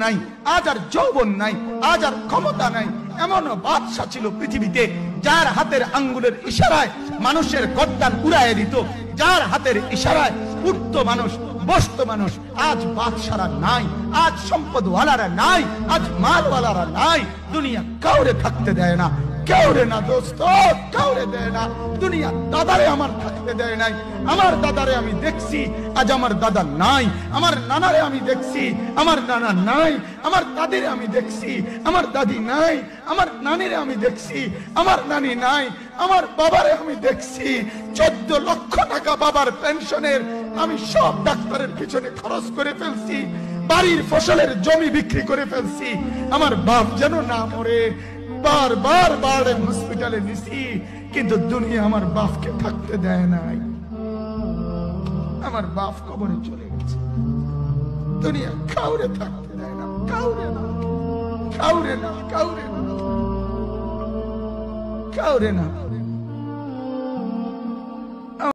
নাই, আজ আর যৌবন নাই, আজ আর ক্ষমতা নাই। এমন বাদশা ছিল পৃথিবীতে যার হাতের আঙ্গুলের ইশারায় মানুষের গর্দান উড়াইয়ে দিত, যার হাতের ইশারায় উঠত মানুষ, বসত মানুষ। আজ বাদশারা নাই, আজ সম্পদওয়ালারা নাই, আজ মালওয়ালারা নাই। দুনিয়া কাউরে থাকতে দেয় না, কাউরে না দোস্ত, কাউরে দেয় না। দুনিয়া দাদারে আমার থাকতে দেয় নাই। আমার দাদারে আমি দেখছি, আজ আমার দাদা নাই। আমার নানারে আমি দেখছি, আমার নানা নাই। আমার দাদিরে আমি দেখছি, আমার দাদি নাই। আমার নানিরে আমি দেখছি, আমার নানি নাই। আমার বাবারে আমি দেখছি, 14 লক্ষ টাকা বাবার পেনশনের আমি সব ডাক্তারের পিছনে খরচ করে ফেলছি, বাড়ির ফসলের জমি বিক্রি করে ফেলছি। আমার বাপ যেন না মরে বারবার বারে হসপিটালে নিছি, কিন্তু দুনিয়া আমার বাপকে থাকতে দেয় নাই। আমার বাপ কবরে চলে গেছে। দুনিয়া কাউরে থাকতে দেয় না, কাউরে না, কাউরে না, কাউরে না, কাউরে না।